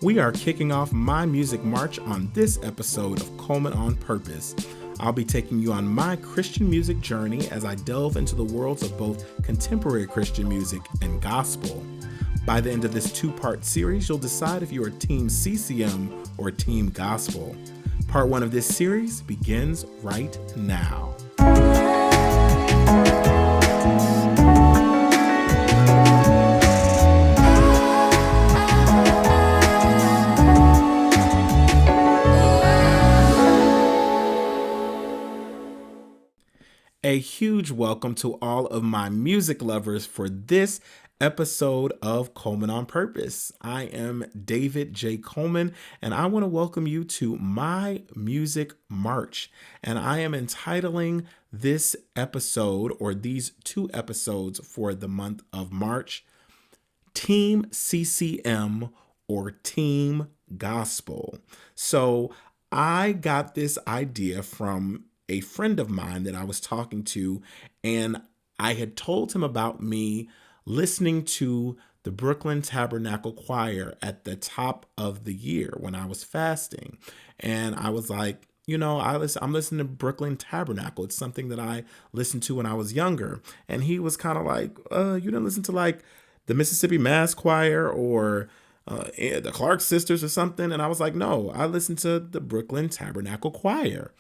We are kicking off my music march on this episode of Coleman on Purpose. I'll be taking you on my Christian music journey as I delve into the worlds of both contemporary Christian music and gospel. By the end of this two-part series, you'll decide if you are Team CCM or Team Gospel. Part 1 of this series begins right now. A huge welcome to all of my music lovers for this episode of Coleman on Purpose. I am David J. Coleman, and I want to welcome you to my music march. And I am entitling this episode, or these two episodes for the month of March, Team CCM or Team Gospel. So I got this idea from a friend of mine that I was talking to, and I had told him about me listening to the Brooklyn Tabernacle Choir at the top of the year when I was fasting. And I was like, I'm listening to Brooklyn Tabernacle. It's something that I listened to when I was younger. And he was kind of like, you didn't listen to like the Mississippi Mass Choir or the Clark Sisters or something? And I was like, no, I listened to the Brooklyn Tabernacle Choir.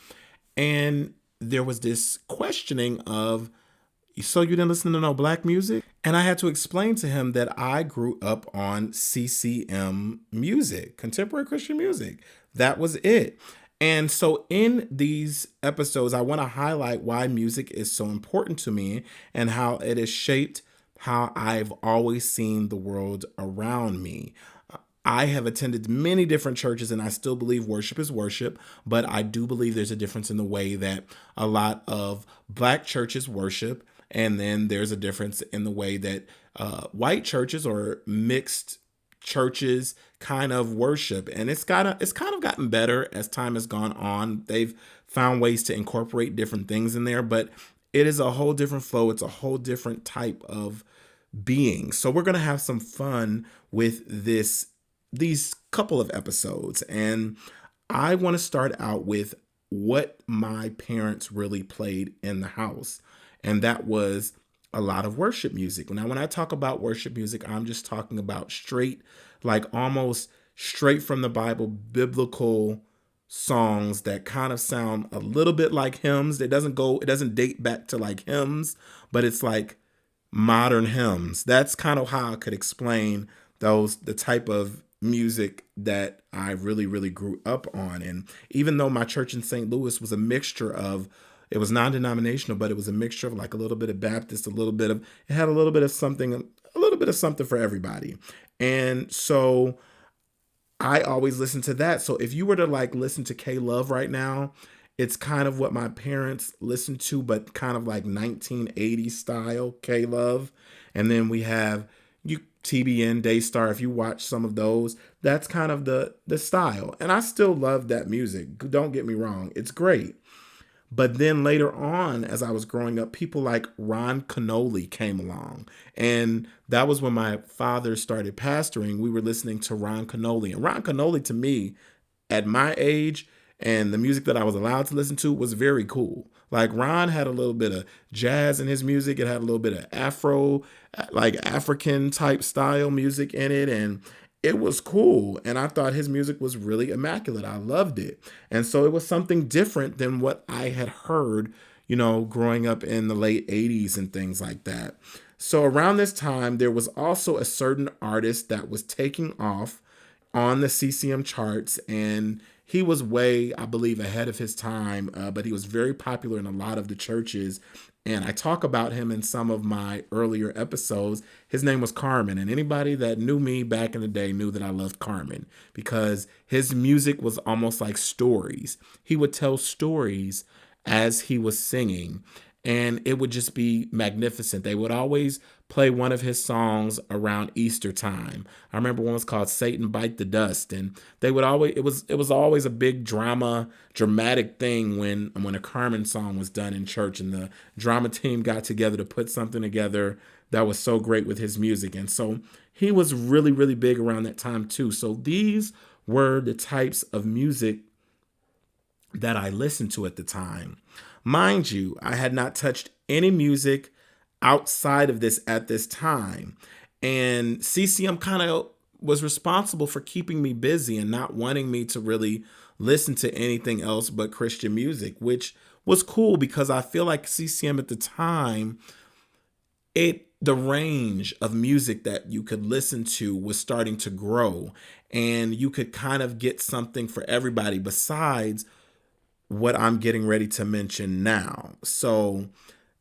And there was this questioning of, so you didn't listen to no black music? And I had to explain to him that I grew up on CCM music, contemporary Christian music. That was it. And so in these episodes, I want to highlight why music is so important to me and how it has shaped how I've always seen the world around me. I have attended many different churches and I still believe worship is worship, but I do believe there's a difference in the way that a lot of black churches worship. And then there's a difference in the way that white churches or mixed churches kind of worship. And it's kind of gotten better as time has gone on. They've found ways to incorporate different things in there, but it is a whole different flow. It's a whole different type of being. So we're going to have some fun with these couple of episodes. And I want to start out with what my parents really played in the house. And that was a lot of worship music. Now, when I talk about worship music, I'm just talking about straight, like almost straight from the Bible, biblical songs that kind of sound a little bit like hymns. It doesn't date back to like hymns, but it's like modern hymns. That's kind of how I could explain the type of music that I really, really grew up on. And even though my church in St. Louis was a mixture of, it was non-denominational, but it was a mixture of like a little bit of Baptist, it had a little bit of something for everybody. And so I always listen to that. So if you were to like listen to K-Love right now, it's kind of what my parents listened to, but kind of like 1980s style K-Love. And then we have TBN, Daystar. If you watch some of those, that's kind of the style. And I still love that music. Don't get me wrong. It's great. But then later on, as I was growing up, people like Ron Canoli came along. And that was when my father started pastoring. We were listening to Ron Canoli. And Ron Canoli, to me, at my age, and the music that I was allowed to listen to was very cool. Like Ron had a little bit of jazz in his music. It had a little bit of Afro, like African type style music in it. And it was cool. And I thought his music was really immaculate. I loved it. And so it was something different than what I had heard, growing up in the late 80s and things like that. So around this time, there was also a certain artist that was taking off on the CCM charts, and he was way, I believe, ahead of his time, but he was very popular in a lot of the churches. And I talk about him in some of my earlier episodes. His name was Carmen. And anybody that knew me back in the day knew that I loved Carmen because his music was almost like stories. He would tell stories as he was singing, and it would just be magnificent. They would always play one of his songs around Easter time. I remember one was called Satan Bite the Dust, and they would always, it was always a big dramatic thing when a Carmen song was done in church, and the drama team got together to put something together that was so great with his music. And so he was really, really big around that time too. So these were the types of music that I listened to at the time. Mind you, I had not touched any music outside of this at this time. And CCM kind of was responsible for keeping me busy and not wanting me to really listen to anything else but Christian music, which was cool because I feel like CCM at the time, the range of music that you could listen to was starting to grow, and you could kind of get something for everybody besides what I'm getting ready to mention now. So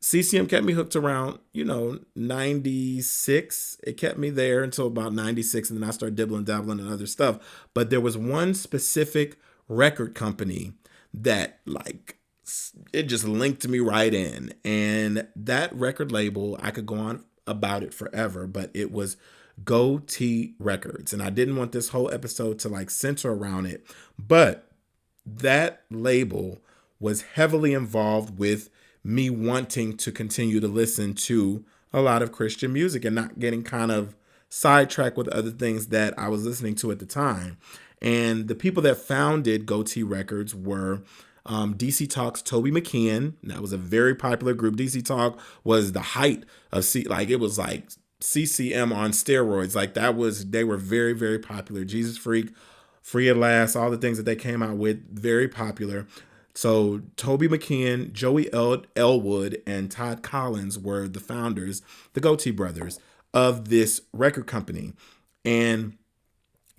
CCM kept me hooked around, 96. It kept me there until about 96, and then I started dibbling dabbling and other stuff. But there was one specific record company that, like, it just linked me right in. And that record label, I could go on about it forever, but it was Go T Records. And I didn't want this whole episode to like center around it, but that label was heavily involved with me wanting to continue to listen to a lot of Christian music and not getting kind of sidetracked with other things that I was listening to at the time. And the people that founded GoT Records were DC Talk's Toby McKeon. That was a very popular group. DC Talk was the height of like it was like CCM on steroids. Like they were very, very popular. Jesus Freak, Free at Last, all the things that they came out with, very popular. So Toby McKeon, Joey Elwood, and Todd Collins were the founders, the Goatee brothers, of this record company. And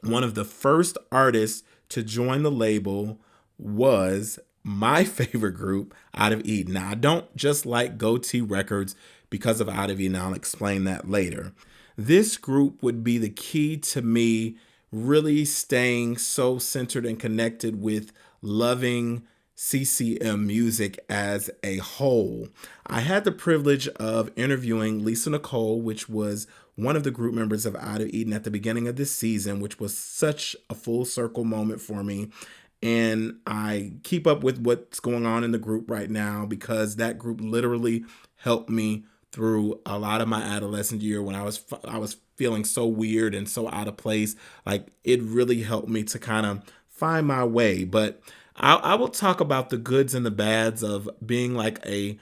one of the first artists to join the label was my favorite group, Out of Eden. Now, I don't just like Goatee Records because of Out of Eden. I'll explain that later. This group would be the key to me really staying so centered and connected with loving CCM music as a whole. I had the privilege of interviewing Lisa Nicole, which was one of the group members of Out of Eden at the beginning of this season, which was such a full circle moment for me. And I keep up with what's going on in the group right now because that group literally helped me through a lot of my adolescent year when I was feeling so weird and so out of place. Like it really helped me to kind of find my way. But I will talk about the goods and the bads of being like a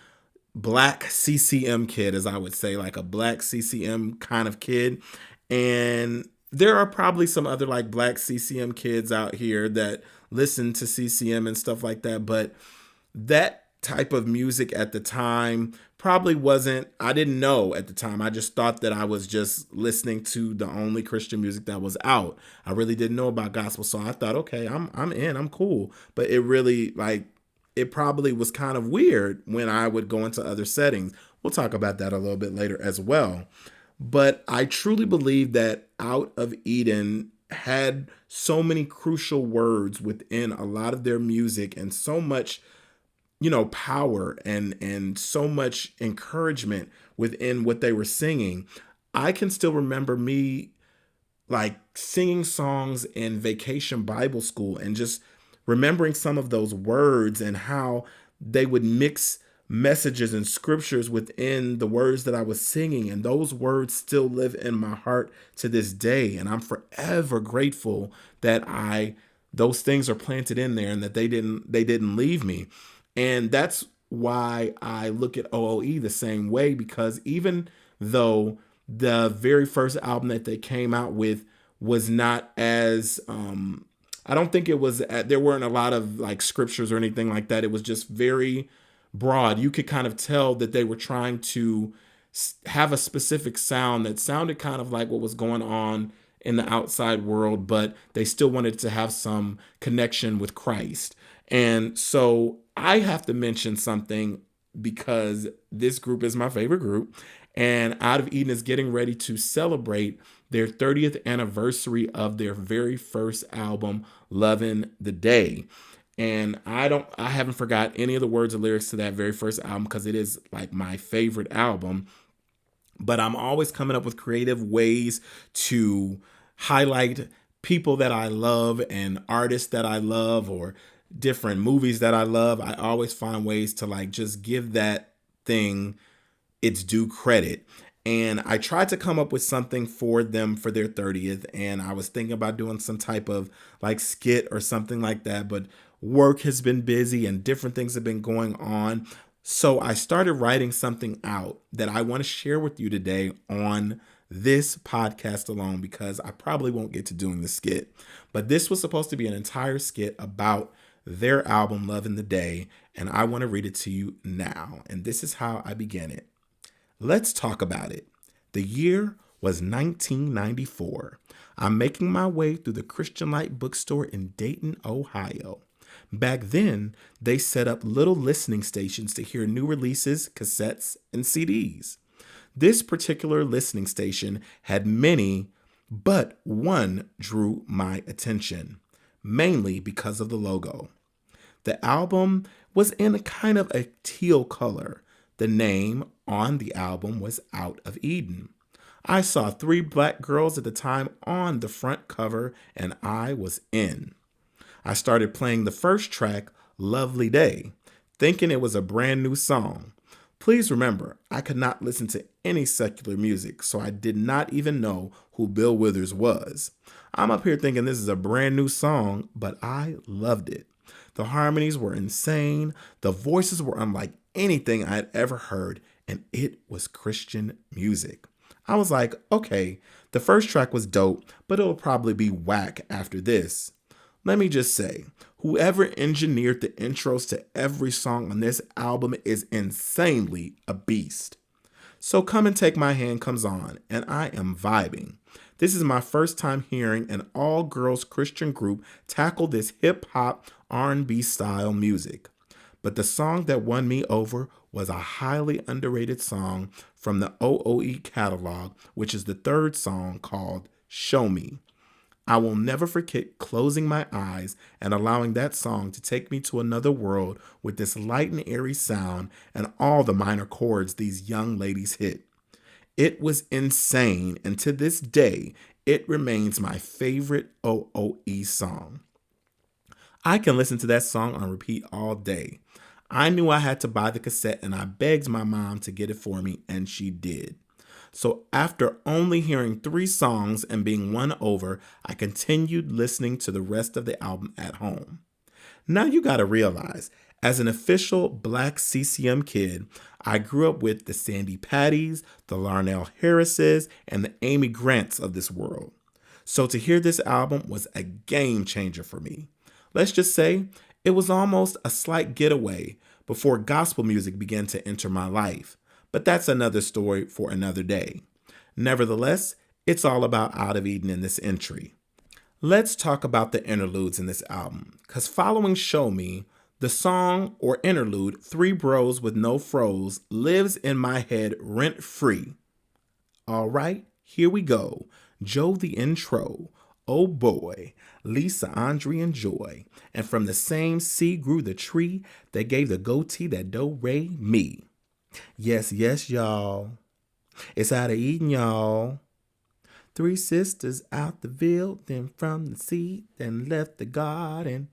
black CCM kid, as I would say, like a black CCM kind of kid. And there are probably some other like black CCM kids out here that listen to CCM and stuff like that. But that type of music at the time probably wasn't, I didn't know at the time. I just thought that I was just listening to the only Christian music that was out. I really didn't know about gospel. So I thought, okay, I'm in, I'm cool. But it really like it probably was kind of weird when I would go into other settings. We'll talk about that a little bit later as well. But I truly believe that Out of Eden had so many crucial words within a lot of their music and so much, power and so much encouragement within what they were singing. I can still remember me like singing songs in vacation Bible school and just remembering some of those words and how they would mix messages and scriptures within the words that I was singing. And those words still live in my heart to this day. And I'm forever grateful that those things are planted in there and that they didn't leave me. And that's why I look at OOE the same way, because even though the very first album that they came out with was not as I don't think it was there weren't a lot of like scriptures or anything like that. It was just very broad. You could kind of tell that they were trying to have a specific sound that sounded kind of like what was going on in the outside world, but they still wanted to have some connection with Christ. And so I have to mention something because this group is my favorite group. And Out of Eden is getting ready to celebrate their 30th anniversary of their very first album, Lovin' the Day. And I haven't forgot any of the words or lyrics to that very first album because it is like my favorite album. But I'm always coming up with creative ways to highlight people that I love and artists that I love or different movies that I love. I always find ways to like just give that thing its due credit. And I tried to come up with something for them for their 30th. And I was thinking about doing some type of like skit or something like that. But work has been busy and different things have been going on. So I started writing something out that I want to share with you today on this podcast alone, because I probably won't get to doing the skit. But this was supposed to be an entire skit about their album, Love in the Day. And I want to read it to you now. And this is how I began it. Let's talk about it. The year was 1994. I'm making my way through the Christian Light bookstore in Dayton, Ohio. Back then, they set up little listening stations to hear new releases, cassettes, and CDs. This particular listening station had many, but one drew my attention, mainly because of the logo. The album was in a kind of a teal color. The name on the album was Out of Eden. I saw three black girls at the time on the front cover, and I was in. I started playing the first track, Lovely Day, thinking it was a brand new song. Please remember, I could not listen to any secular music, so I did not even know who Bill Withers was. I'm up here thinking this is a brand new song, but I loved it. The harmonies were insane, the voices were unlike anything I had ever heard, and it was Christian music. I was like, okay, the first track was dope, but it'll probably be whack after this. Let me just say, whoever engineered the intros to every song on this album is insanely a beast. So Come and Take My Hand comes on, and I am vibing. This is my first time hearing an all-girls Christian group tackle this hip-hop R&B style music. But the song that won me over was a highly underrated song from the OOE catalog, which is the third song called Show Me. I will never forget closing my eyes and allowing that song to take me to another world with this light and airy sound and all the minor chords these young ladies hit. It was insane, and to this day, it remains my favorite OOE song. I can listen to that song on repeat all day. I knew I had to buy the cassette, and I begged my mom to get it for me, and she did. So after only hearing three songs and being won over, I continued listening to the rest of the album at home. Now you gotta realize, as an official black CCM kid, I grew up with the Sandy Pattys, the Larnell Harrises, and the Amy Grants of this world. So to hear this album was a game changer for me. Let's just say it was almost a slight getaway before gospel music began to enter my life. But that's another story for another day. Nevertheless, it's all about Out of Eden in this entry. Let's talk about the interludes in this album, because following Show Me, the song or interlude, Three Bros with No Froze, lives in my head rent free. All right, here we go. Joe the intro. Oh boy, Lisa, Andre, and Joy. And from the same seed grew the tree that gave the goatee that do-re me. Yes, yes, y'all. It's Out of Eden, y'all. Three sisters out the field, then from the seed, then left the garden.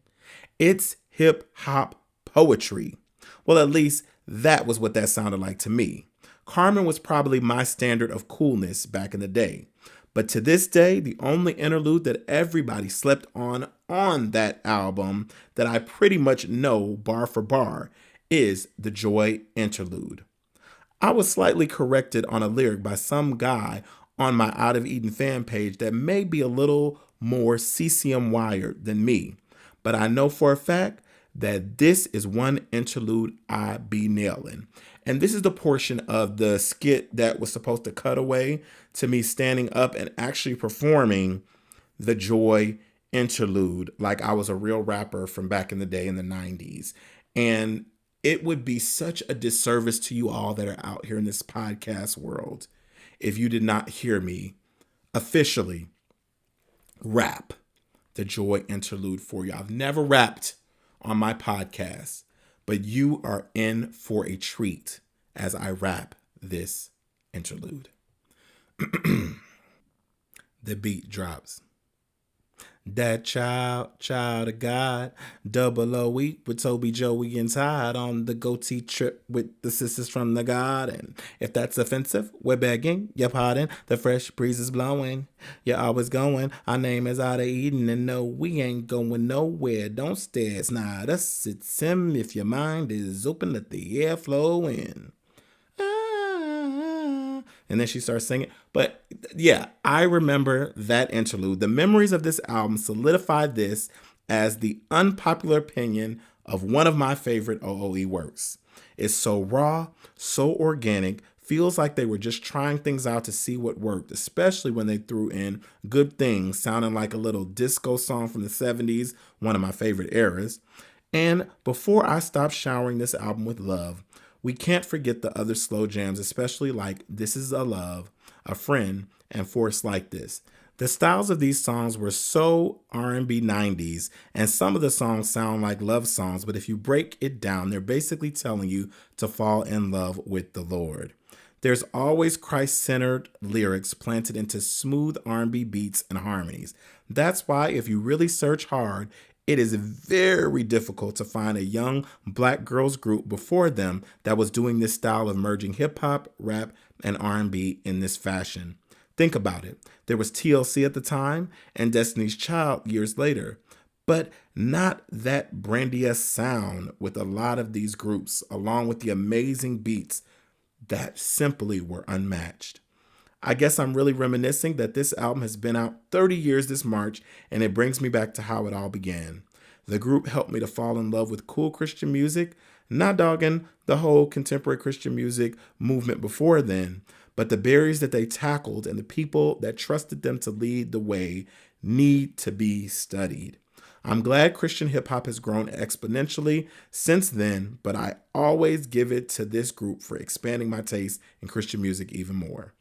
It's hip hop poetry. Well, at least that was what that sounded like to me. Carmen was probably my standard of coolness back in the day. But to this day, the only interlude that everybody slept on that album that I pretty much know bar for bar is the Joy interlude. I was slightly corrected on a lyric by some guy on my Out of Eden fan page that may be a little more CCM wired than me, but I know for a fact that this is one interlude I be nailing. And this is the portion of the skit that was supposed to cut away to me standing up and actually performing the Joy interlude like I was a real rapper from back in the day in the 90s. And it would be such a disservice to you all that are out here in this podcast world if you did not hear me officially rap the Joy interlude for you. I've never rapped on my podcast, but you are in for a treat as I rap this interlude. The beat drops. That child of God. Double O week with Toby, Joey, and Todd on the goatee trip with the sisters from the garden. If that's offensive, we're begging your pardon. The fresh breeze is blowing. You're always going. Our name is out of Eden, and no, we ain't going nowhere. Don't stare. It's not us, it's him. If your mind is open, let the air flow in. And then she starts singing. But yeah, I remember that interlude. The memories of this album solidified this as the unpopular opinion of one of my favorite OOE works. It's so raw, so organic, feels like they were just trying things out to see what worked, especially when they threw in Good Things, sounding like a little disco song from the 70s, one of my favorite eras. And before I stop showering this album with love, we can't forget the other slow jams, especially like This Is a Love, A Friend, and Force Like This. The styles of these songs were so R&B 90s, and some of the songs sound like love songs, but if you break it down, they're basically telling you to fall in love with the Lord. There's always Christ-centered lyrics planted into smooth R&B beats and harmonies. That's why if you really search hard, it is very difficult to find a young black girls group before them that was doing this style of merging hip hop, rap, and R&B in this fashion. Think about it. There was TLC at the time and Destiny's Child years later, but not that brandy-esque sound with a lot of these groups, along with the amazing beats that simply were unmatched. I guess I'm really reminiscing that this album has been out 30 years this March, and it brings me back to how it all began. The group helped me to fall in love with cool Christian music, not dogging the whole contemporary Christian music movement before then, but the barriers that they tackled and the people that trusted them to lead the way need to be studied. I'm glad Christian hip hop has grown exponentially since then, but I always give it to this group for expanding my taste in Christian music even more.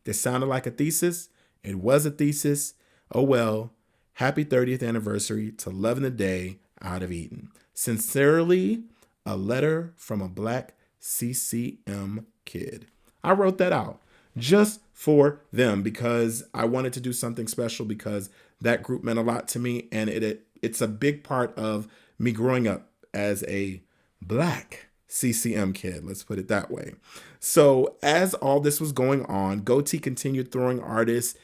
This sounded like a thesis. It was a thesis. Oh well. Happy 30th anniversary to Loving the Day out of Eden. Sincerely, a letter from a black CCM kid. I wrote that out just for them because I wanted to do something special because that group meant a lot to me and it's a big part of me growing up as a black CCM kid, let's put it that way. So, as all this was going on, Goatee continued throwing artists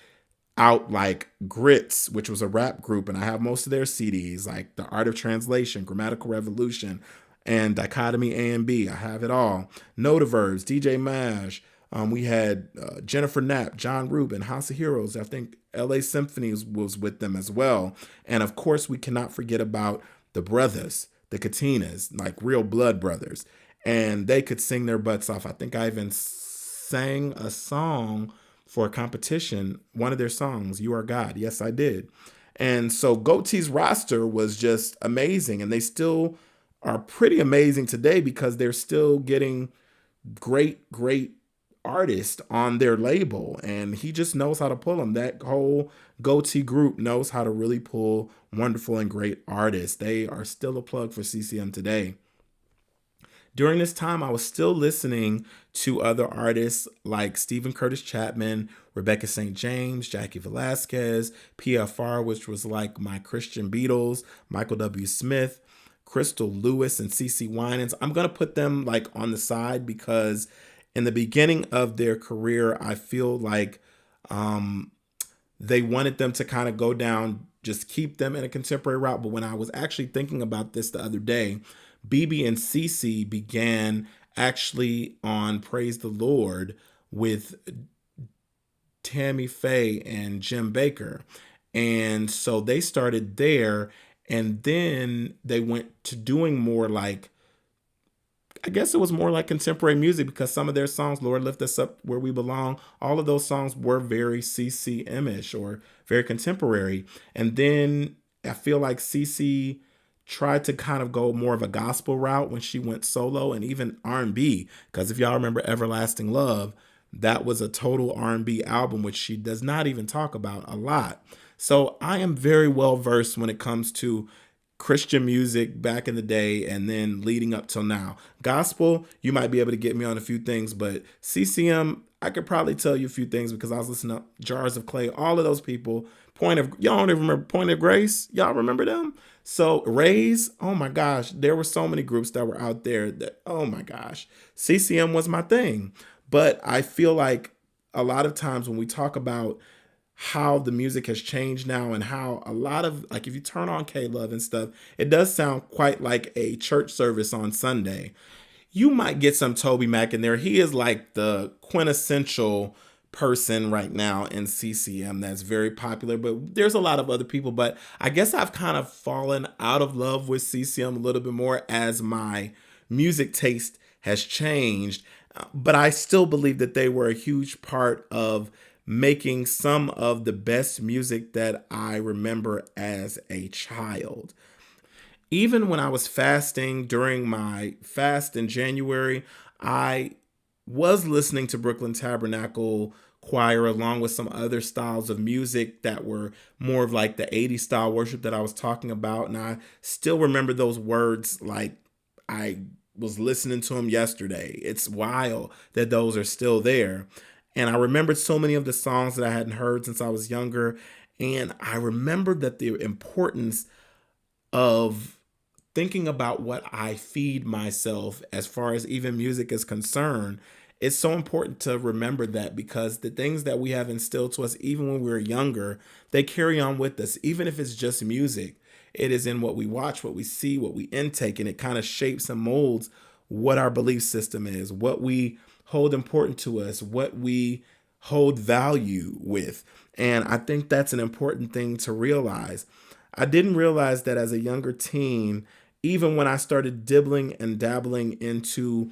out like Grits, which was a rap group, and I have most of their CDs, like The Art of Translation, Grammatical Revolution, and Dichotomy A and B. I have it all. Notaverse, DJ Mash. We had Jennifer Knapp, John Rubin, House of Heroes. I think LA Symphony was with them as well. And of course, we cannot forget about the brothers, the Katinas, like real blood brothers. And they could sing their butts off. I think I even sang a song for a competition, one of their songs, You Are God. Yes, I did. And so Goatee's roster was just amazing. And they still are pretty amazing today because they're still getting great artists on their label. And he just knows how to pull them. That whole Goatee group knows how to really pull wonderful and great artists. They are still a plug for CCM today. During this time, I was still listening to other artists like Stephen Curtis Chapman, Rebecca St. James, Jackie Velasquez, PFR, which was like my Christian Beatles, Michael W. Smith, Crystal Lewis, and CeCe Winans. I'm going to put them like on the side because in the beginning of their career, I feel like they wanted them to kind of go down, just keep them in a contemporary route. But when I was actually thinking about this the other day, BB and CeCe began actually on Praise the Lord with Tammy Faye and Jim Baker. And so they started there and then they went to doing more like, I guess it was more like contemporary music because some of their songs, Lord Lift Us Up Where We Belong, all of those songs were very CCM-ish or very contemporary. And then I feel like CC tried to kind of go more of a gospel route when she went solo and even R&B. Because if y'all remember Everlasting Love, that was a total R&B album, which she does not even talk about a lot. So I am very well versed when it comes to Christian music back in the day and then leading up till now. Gospel, you might be able to get me on a few things, but CCM, I could probably tell you a few things because I was listening to Jars of Clay, all of those people, Y'all don't even remember Point of Grace? Y'all remember them? So Rays, oh my gosh, there were so many groups that were out there that, oh my gosh, CCM was my thing. But I feel like a lot of times when we talk about how the music has changed now and how a lot of, like, if you turn on K Love and stuff, it does sound quite like a church service on Sunday. You might get some Toby Mac in there. He is like the quintessential person right now in CCM that's very popular, but there's a lot of other people. But I guess I've kind of fallen out of love with CCM a little bit more as my music taste has changed. But I still believe that they were a huge part of making some of the best music that I remember as a child. Even when I was fasting during my fast in January, I was listening to Brooklyn Tabernacle Choir along with some other styles of music that were more of like the 80s style worship that I was talking about. And I still remember those words like I was listening to them yesterday. It's wild that those are still there. And I remembered so many of the songs that I hadn't heard since I was younger. And I remembered that the importance of thinking about what I feed myself as far as even music is concerned. It's so important to remember that because the things that we have instilled to us, even when we were younger, they carry on with us. Even if it's just music, it is in what we watch, what we see, what we intake, and it kind of shapes and molds what our belief system is, what we hold important to us, what we hold value with. And I think that's an important thing to realize. I didn't realize that as a younger teen, even when I started dibbling and dabbling into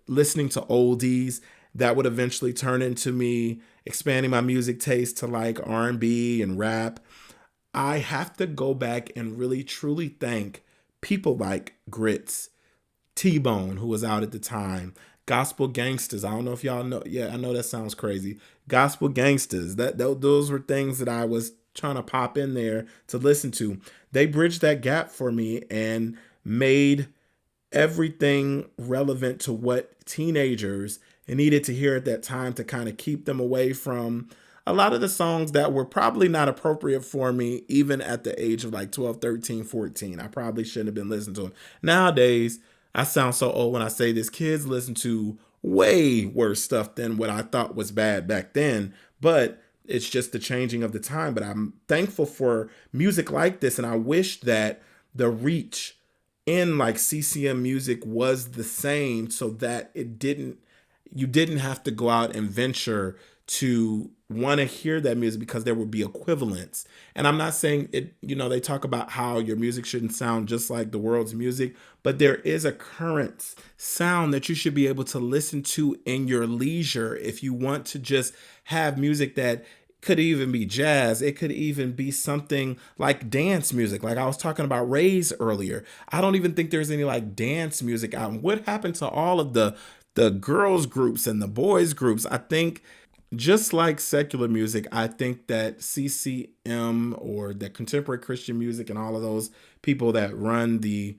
listening to oldies, that would eventually turn into me expanding my music taste to like R&B and rap. I have to go back and really truly thank people like Grits, T-Bone, who was out at the time, Gospel Gangsters. I don't know if y'all know. Yeah, I know that sounds crazy. Gospel Gangsters. Those were things that I was trying to pop in there to listen to. They bridged that gap for me and made everything relevant to what teenagers needed to hear at that time to kind of keep them away from a lot of the songs that were probably not appropriate for me, even at the age of like 12, 13, 14. I probably shouldn't have been listening to them. Nowadays, I sound so old when I say this. Kids listen to way worse stuff than what I thought was bad back then. But it's just the changing of the time. But I'm thankful for music like this. And I wish that the reach in like CCM music was the same so that you didn't have to go out and venture to want to hear that music because there would be equivalents. And I'm not saying it, they talk about how your music shouldn't sound just like the world's music, but there is a current sound that you should be able to listen to in your leisure if you want to just have music that could even be jazz. It could even be something like dance music. Like I was talking about Rays earlier. I don't even think there's any like dance music out. And what happened to all of the girls groups and the boys groups? I think just like secular music, I think that CCM or the contemporary Christian music and all of those people that run the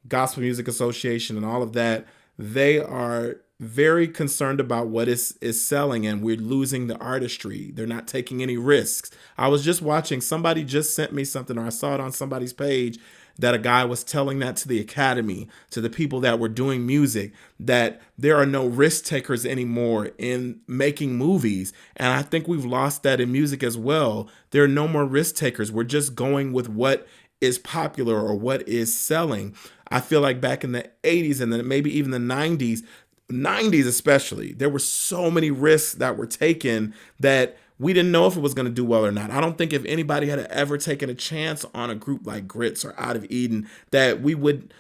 Gospel Music Association and all of that, they are very concerned about what is selling, and we're losing the artistry. They're not taking any risks. I was just watching, somebody just sent me something, or I saw it on somebody's page, that a guy was telling that to the academy, to the people that were doing music, that there are no risk takers anymore in making movies. And I think we've lost that in music as well. There are no more risk takers. We're just going with what is popular or what is selling. I feel like back in the 80s and then maybe even the 90s especially, there were so many risks that were taken that we didn't know if it was going to do well or not. I don't think if anybody had ever taken a chance on a group like Grits or Out of Eden that we wouldn't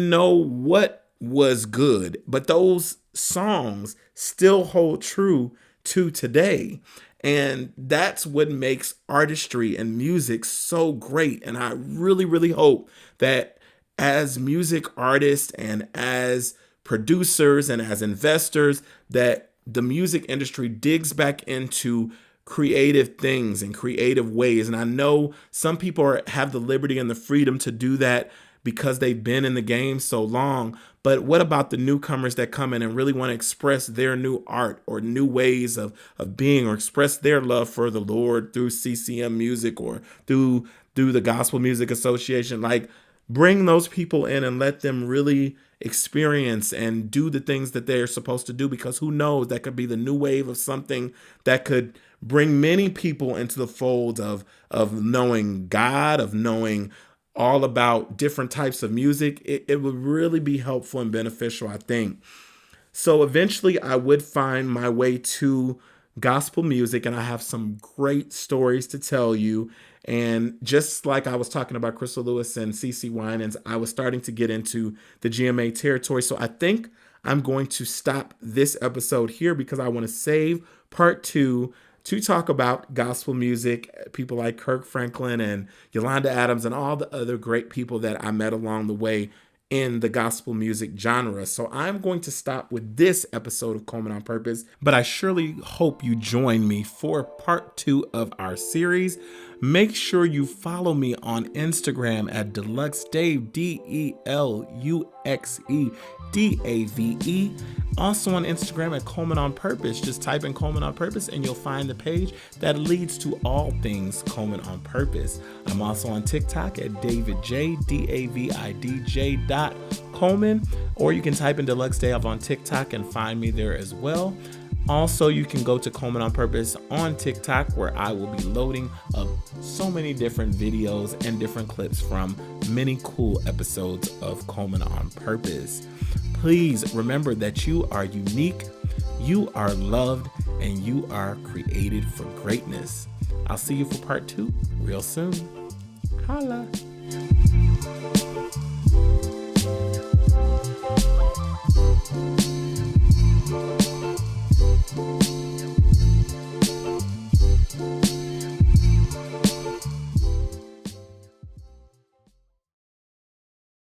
know what was good. But those songs still hold true to today. And that's what makes artistry and music so great. And I really, really hope that as music artists and as producers and as investors, that the music industry digs back into creative things and creative ways. And I know some people have the liberty and the freedom to do that because they've been in the game so long. But what about the newcomers that come in and really want to express their new art or new ways of being, or express their love for the Lord through CCM music or through the Gospel Music Association? Like, bring those people in and let them really experience and do the things that they're supposed to do, because who knows, that could be the new wave of something that could bring many people into the fold of knowing God, of knowing all about different types of music. It would really be helpful and beneficial, I think. So eventually I would find my way to gospel music, and I have some great stories to tell you. And just like I was talking about Crystal Lewis and CC Winans, I was starting to get into the GMA territory. So I think I'm going to stop this episode here, because I want to save part two to talk about gospel music, people like Kirk Franklin and Yolanda Adams and all the other great people that I met along the way in the gospel music genre. So I'm going to stop with this episode of Coleman on Purpose, but I surely hope you join me for part two of our series. Make sure you follow me on Instagram at Deluxe Dave, DeluxeDave. Also on Instagram at Coleman on Purpose. Just type in Coleman on Purpose and you'll find the page that leads to all things Coleman on Purpose. I'm also on TikTok at DavidJ, DavidJ.Coleman, or you can type in Deluxe Dave on TikTok and find me there as well. Also, you can go to Coleman on Purpose on TikTok, where I will be loading up so many different videos and different clips from many cool episodes of Coleman on Purpose. Please remember that you are unique, you are loved, and you are created for greatness. I'll see you for part two real soon. Holla.